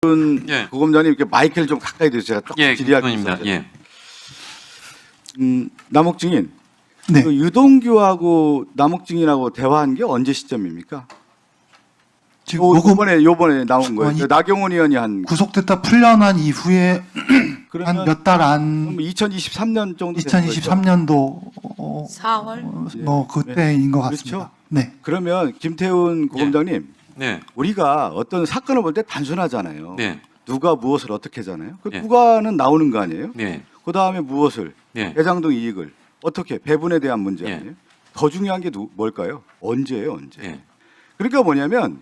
예. 고검장님 이렇게 마이크를 좀 가까이 대주세요. 제가 조금 질의할 게 김건입니다. 있어요. 예. 남욱 증인, 네. 그 유동규하고 남욱 증인하고 대화한 게 언제 시점입니까? 지금 녹음 요번에 나온 거예요. 이- 나경원 의원이 한 구속됐다 풀려난 이후에 그러면 한 몇 달 안 2023년 정도 되는 거죠? 2023년도 4월? 뭐 그때인 것 그렇죠. 같습니다. 네. 그러면 김태훈 고검장님, 네. 우리가 어떤 사건을 볼 때 단순하잖아요. 네. 누가 무엇을 어떻게 하잖아요. 그 네. 누가는 나오는 거 아니에요? 네. 그 다음에 무엇을 네. 대장동 이익을 어떻게 배분에 대한 문제 예. 아니에요? 더 중요한 게 뭘까요? 언제예요, 언제? 네. 그러니까 뭐냐면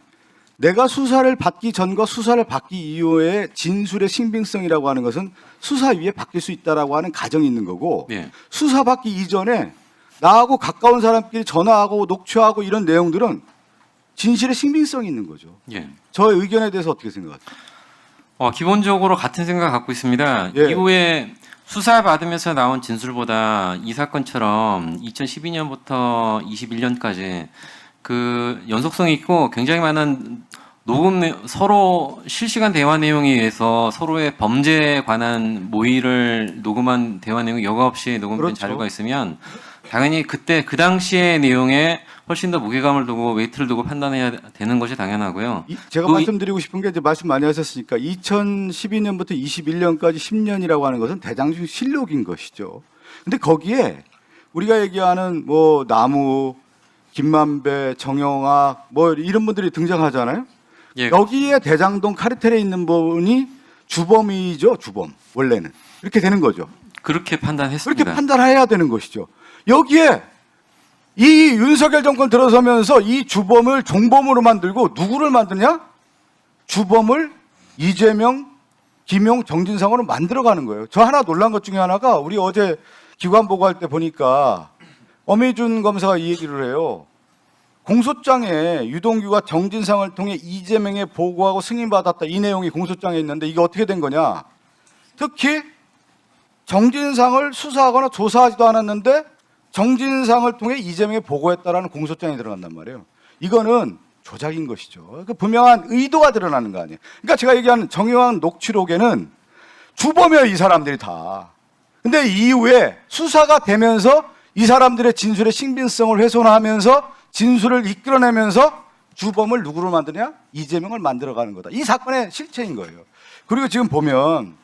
내가 수사를 받기 전과 수사를 받기 이후에 진술의 신빙성이라고 하는 것은 수사 위에 바뀔 수 있다라고 하는 가정이 있는 거고 네. 수사 받기 이전에 나하고 가까운 사람끼리 전화하고 녹취하고 이런 내용들은 진실의 신빙성이 있는 거죠. 예. 저의 의견에 대해서 어떻게 생각하세요? 기본적으로 같은 생각 갖고 있습니다. 예. 이후에 수사 받으면서 나온 진술보다 이 사건처럼 2012년부터 21년까지 그 연속성 있고 굉장히 많은 서로 실시간 대화 내용에 의해서 서로의 범죄에 관한 모의를 녹음한 대화 내용이 여과 없이 녹음된 그렇죠. 자료가 있으면 당연히 그때 그 당시의 내용에 훨씬 더 무게감을 두고 웨이트를 두고 판단해야 되는 것이 당연하고요. 제가 그 말씀드리고 싶은 게 이제 말씀 많이 하셨으니까 2012년부터 21년까지 10년이라고 하는 것은 대장중 실록인 것이죠. 근데 거기에 우리가 얘기하는 뭐 나무, 김만배, 정영학 뭐 이런 분들이 등장하잖아요. 예. 여기에 대장동 카르텔에 있는 분이 주범이죠, 주범. 원래는. 이렇게 되는 거죠. 그렇게 판단했습니다. 그렇게 판단해야 되는 것이죠. 여기에 이 윤석열 정권 들어서면서 이 주범을 종범으로 만들고 누구를 만드냐? 주범을 이재명, 김용, 정진상으로 만들어가는 거예요. 저 하나 놀란 것 중에 하나가 우리 어제 기관 보고할 때 보니까 엄혜준 검사가 이 얘기를 해요. 공소장에 유동규가 정진상을 통해 이재명에 보고하고 승인받았다. 이 내용이 공소장에 있는데 이게 어떻게 된 거냐? 특히 정진상을 수사하거나 조사하지도 않았는데 정진상을 통해 이재명에 보고했다라는 공소장이 들어간단 말이에요. 이거는 조작인 것이죠. 그 분명한 의도가 드러나는 거 아니에요. 그러니까 제가 얘기하는 정의왕 녹취록에는 주범이에요, 이 사람들이 다. 근데 이후에 수사가 되면서 이 사람들의 진술의 신빙성을 훼손하면서 진술을 이끌어내면서 주범을 누구로 만드냐? 이재명을 만들어가는 거다. 이 사건의 실체인 거예요. 그리고 지금 보면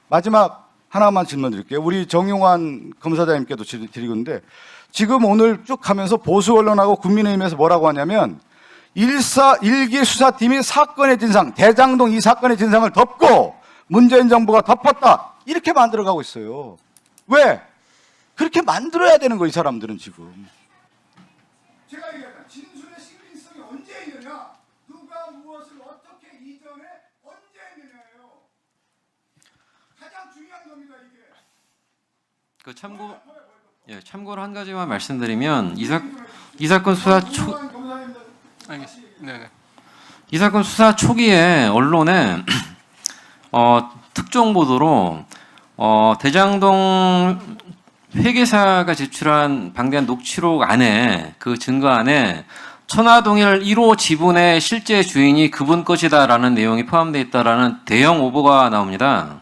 마지막 하나만 질문 드릴게요. 우리 정용환 검사장님께도 드리고 있는데 지금 오늘 쭉 가면서 보수 언론하고 국민의힘에서 뭐라고 하냐면 1기 수사팀이 사건의 진상, 대장동 이 사건의 진상을 덮고 문재인 정부가 덮었다. 이렇게 만들어가고 있어요. 왜? 그렇게 만들어야 되는 거예요, 이 사람들은 지금. 제가 얘기했다. 진술의 신빙성이 언제 있느냐? 누가 무엇을 어떻게 이전에 언제 했느냐예요. 가장 중요한 겁니다, 이게. 그 참고로 한 가지만 말씀드리면 이 사건 수사 이 사건 수사 초기에 언론에 특종 보도로 대장동 회계사가 제출한 방대한 녹취록 안에 그 증거 안에 천화동일 1호 지분의 실제 주인이 그분 것이다라는 내용이 포함되어 있다라는 대형 오보가 나옵니다.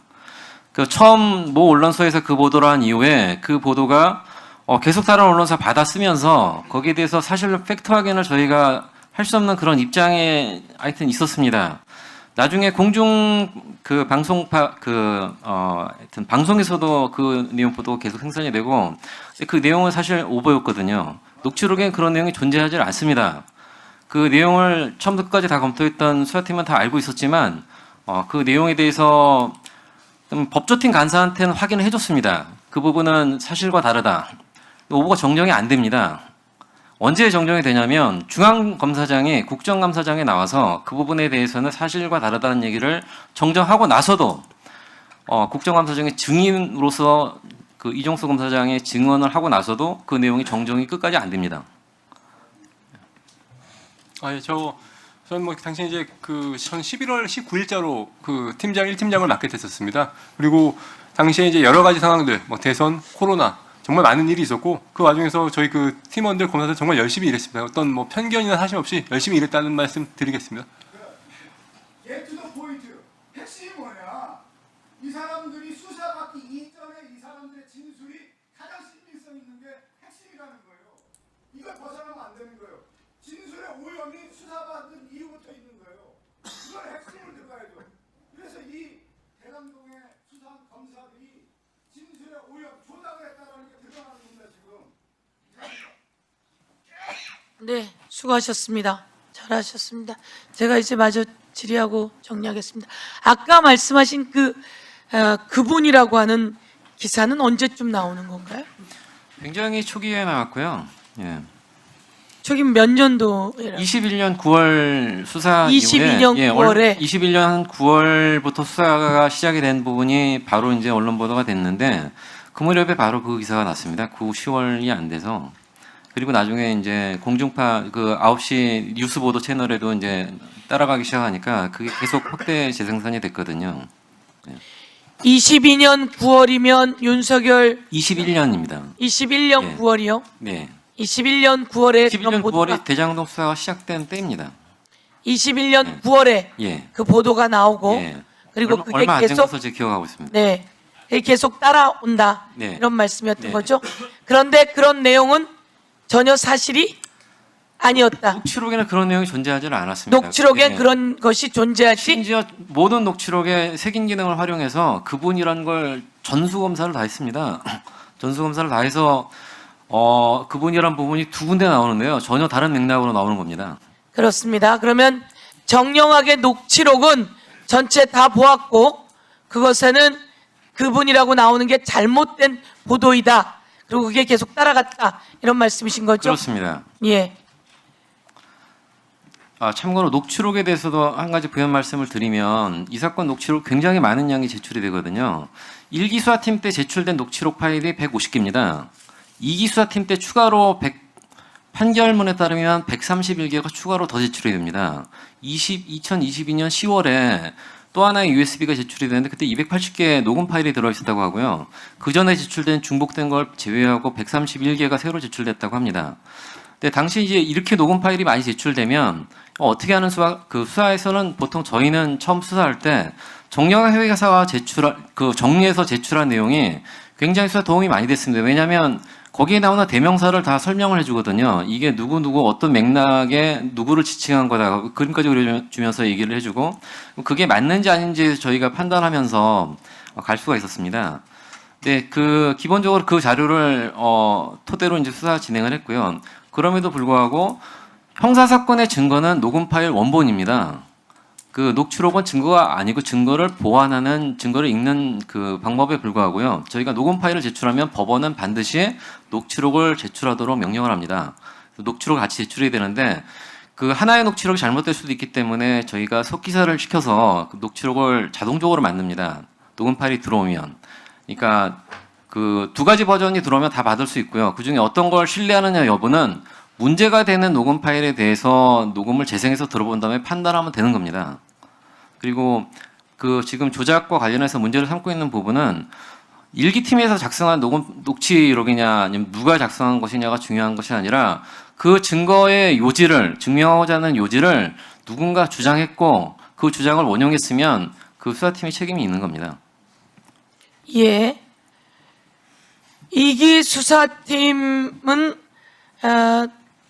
그 처음 모 언론사에서 그 보도를 한 이후에 그 보도가 계속 다른 언론사 받아 쓰면서 거기에 대해서 사실 팩트 확인을 저희가 할 수 없는 그런 입장에 하여튼 있었습니다. 나중에 공중 그 하여튼 방송에서도 그 내용 보도가 계속 생산이 되고 그 내용은 사실 오보였거든요. 녹취록엔 그런 내용이 존재하지 않습니다. 그 내용을 처음부터 끝까지 다 검토했던 수사팀은 다 알고 있었지만 그 내용에 대해서 법조팀 간사한테는 확인을 해줬습니다. 그 부분은 사실과 다르다. 오보가 정정이 안 됩니다. 언제 정정이 되냐면 중앙검사장이 국정감사장에 나와서 그 부분에 대해서는 사실과 다르다는 얘기를 정정하고 나서도 국정감사장의 증인으로서 그 이종수 검사장의 증언을 하고 나서도 그 내용이 정정이 끝까지 안 됩니다. 예, 저는 뭐 당시 이제 전 11월 19일자로 그 1팀장을 맡게 됐었습니다. 그리고 당시에 이제 여러 가지 상황들, 뭐 대선, 코로나 정말 많은 일이 있었고 그 와중에서 저희 그 팀원들 검사들 정말 열심히 일했습니다. 어떤 뭐 편견이나 사심 없이 열심히 일했다는 말씀 드리겠습니다. 핵심이 뭐냐? 이 사람들이 수사받기 이전에 이 사람들의 진술이 가장 신빙성 있는 게 핵심이라는 거예요. 이걸 벗어나면 안 되는 거예요. 진술의 오염이 수사받은 이후부터 있는 거예요. 이걸 핵심을 들어가야죠. 그래서 이 대감동의 수사 검사들이 진술의 오염, 조작을 했다는 게 드러나는 겁니다, 지금. 네, 수고하셨습니다. 잘하셨습니다. 제가 이제 마저 질의하고 정리하겠습니다. 아까 말씀하신 그분이라고 하는 기사는 언제쯤 나오는 건가요? 굉장히 초기에 나왔고요. 예. 저기 몇 년도에? 21년 9월 수사 22년 이후에 9월에? 21년 9월부터 수사가 시작이 된 부분이 바로 이제 언론 보도가 됐는데 그 무렵에 바로 그 기사가 났습니다. 10월이 안 돼서. 그리고 나중에 이제 공중파 그 9시 뉴스 보도 채널에도 이제 따라가기 시작하니까 그게 계속 확대 재생산이 됐거든요. 22년 9월이면 윤석열 21년입니다. 21년 예. 9월이요? 네. 21년 9월에 21년 보도가 9월에 대장동 수사가 시작된 때입니다. 21년 예. 9월에 예. 그 보도가 나오고 예. 그리고 얼마 그게 안 된 계속 것으로 제가 기억하고 있습니다. 네, 그게 계속 따라온다 네. 이런 말씀이었던 네. 거죠. 그런데 그런 내용은 전혀 사실이 아니었다. 녹취록에는 그런 내용이 존재하지 않았습니다. 녹취록에 예. 그런 것이 존재하지. 심지어 모든 녹취록의 색인 기능을 활용해서 그분이란 걸 전수 검사를 다 했습니다. 전수 검사를 다 해서 그분이란 부분이 두 군데 나오는데요. 전혀 다른 맥락으로 나오는 겁니다. 그렇습니다. 그러면 정령학의 녹취록은 전체 다 보았고 그것에는 그분이라고 나오는 게 잘못된 보도이다. 그리고 그게 계속 따라갔다. 이런 말씀이신 거죠? 그렇습니다. 예. 참고로 녹취록에 대해서도 한 가지 부연 말씀을 드리면 이 사건 녹취록 굉장히 많은 양이 제출이 되거든요. 1기 수사팀 때 제출된 녹취록 파일이 150개입니다. 2기 수사팀 때 추가로 판결문에 따르면 131개가 추가로 더 제출이 됩니다. 2022년 10월에 또 하나의 USB가 제출이 되는데 그때 280개의 녹음 파일이 들어있었다고 하고요. 그 전에 제출된 중복된 걸 제외하고 131개가 새로 제출됐다고 합니다. 근데 당시 이제 이렇게 녹음 파일이 많이 제출되면 어떻게 하는 수사에서는 보통 저희는 처음 수사할 때 정령학 회계사가 정리해서 제출한 내용이 굉장히 수사 도움이 많이 됐습니다. 왜냐하면 거기에 나오는 대명사를 다 설명을 해주거든요. 이게 누구 어떤 맥락에 누구를 지칭한 거다. 그림까지 그려주면서 얘기를 해주고 그게 맞는지 아닌지 저희가 판단하면서 갈 수가 있었습니다. 네, 기본적으로 그 자료를 토대로 이제 수사 진행을 했고요. 그럼에도 불구하고 형사 사건의 증거는 녹음 파일 원본입니다. 그 녹취록은 증거가 아니고 증거를 보완하는 증거를 읽는 그 방법에 불과하고요. 저희가 녹음 파일을 제출하면 법원은 반드시 녹취록을 제출하도록 명령을 합니다. 녹취록 같이 제출이 되는데 그 하나의 녹취록이 잘못될 수도 있기 때문에 저희가 속기사를 시켜서 그 녹취록을 자동적으로 만듭니다. 녹음 파일이 들어오면. 그러니까 그 두 가지 버전이 들어오면 다 받을 수 있고요. 그 중에 어떤 걸 신뢰하느냐 여부는 문제가 되는 녹음 파일에 대해서 녹음을 재생해서 들어본 다음에 판단하면 되는 겁니다. 그리고 지금 조작과 관련해서 문제를 삼고 있는 부분은 일기팀에서 작성한 녹취록이냐 아니면 누가 작성한 것이냐가 중요한 것이 아니라 그 증거의 요지를 증명하고자 하는 요지를 누군가 주장했고 그 주장을 원용했으면 그 수사팀의 책임이 있는 겁니다. 예. 2기 수사팀은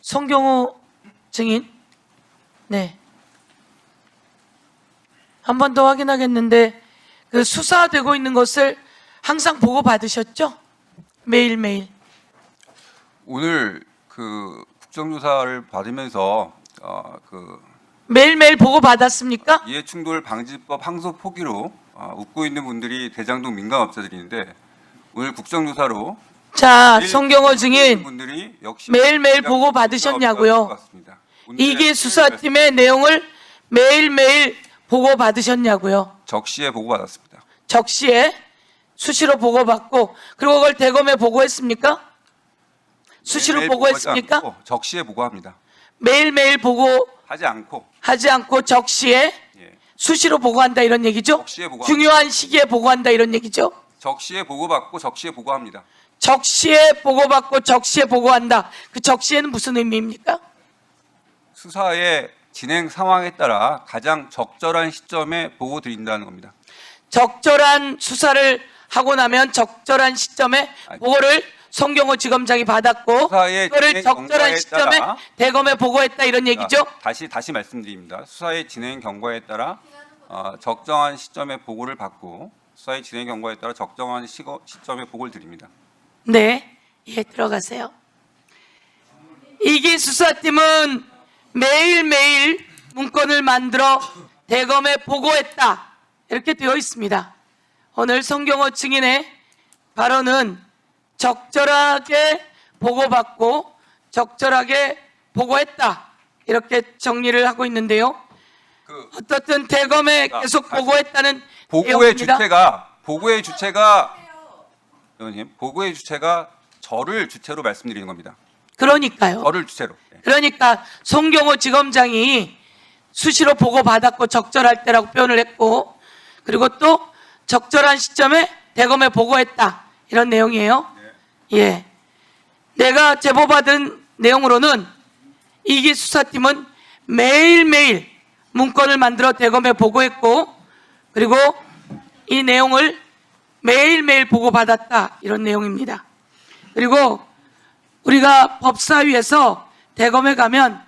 송경호 증인. 네. 한 번 더 확인하겠는데 그 수사되고 있는 것을 항상 보고 받으셨죠? 매일매일. 오늘 그 국정조사를 받으면서 매일매일 보고 받았습니까? 이해충돌 방지법 항소 포기로 웃고 있는 분들이 대장동 민간업자들인데 오늘 국정조사로 자, 매일 송경호 웃고 증인 있는 분들이 역시 매일매일 대장동 보고 받으셨냐고요? 민간업자들인 것 같습니다. 오늘의 이기 수사팀의 내용을 매일매일 보고 받으셨냐고요? 적시에 보고받았습니다. 적시에 수시로 보고받고 그리고 그걸 대검에 보고했습니까? 수시로 매일매일 보고했습니까? 보고하지 않고 적시에 보고합니다. 매일매일 하지 않고 보고하지 않고 적시에 예. 수시로 보고한다 이런 얘기죠? 적시에 보고합니다. 중요한 시기에 보고한다 이런 얘기죠? 적시에 보고받고 적시에 보고합니다. 적시에 보고받고 적시에 보고한다. 그 적시에는 무슨 의미입니까? 수사에 진행 상황에 따라 가장 적절한 시점에 보고 드린다는 겁니다. 적절한 수사를 하고 나면 적절한 시점에 아니. 보고를 송경호 지검장이 받았고 수사의 그거를 진행 적절한 경과에 시점에 따라 대검에 보고했다 이런 얘기죠. 다시 말씀드립니다. 수사의 진행 경과에 따라 적정한 시점에 보고를 받고 수사의 진행 경과에 따라 적정한 시점에 보고를 드립니다. 네, 예, 들어가세요. 이기 수사팀은 매일매일 문건을 만들어 대검에 보고했다 이렇게 되어 있습니다. 오늘 송경호 증인의 발언은 적절하게 보고받고 적절하게 보고했다 이렇게 정리를 하고 있는데요. 어떻든 대검에 계속 보고했다는 보고의 내용입니다. 보고의 주체가 저를 주체로 말씀드리는 겁니다. 그러니까요. 저를 주체로. 네. 그러니까 송경호 지검장이 수시로 보고받았고 적절할 때라고 표현을 했고 그리고 또 적절한 시점에 대검에 보고했다 이런 내용이에요. 예, 내가 제보받은 내용으로는 이기 수사팀은 매일매일 문건을 만들어 대검에 보고했고 그리고 이 내용을 매일매일 보고받았다 이런 내용입니다. 그리고 우리가 법사위에서 대검에 가면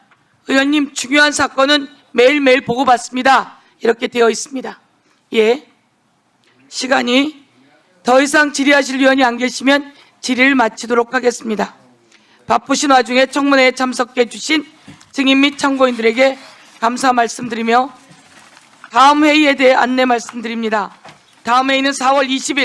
의원님 중요한 사건은 매일매일 보고받습니다 이렇게 되어 있습니다. 예, 시간이 더 이상 질의하실 위원이 안 계시면 질의를 마치도록 하겠습니다. 바쁘신 와중에 청문회에 참석해 주신 증인 및 참고인들에게 감사 말씀드리며 다음 회의에 대해 안내 말씀드립니다. 다음 회의는 4월 20일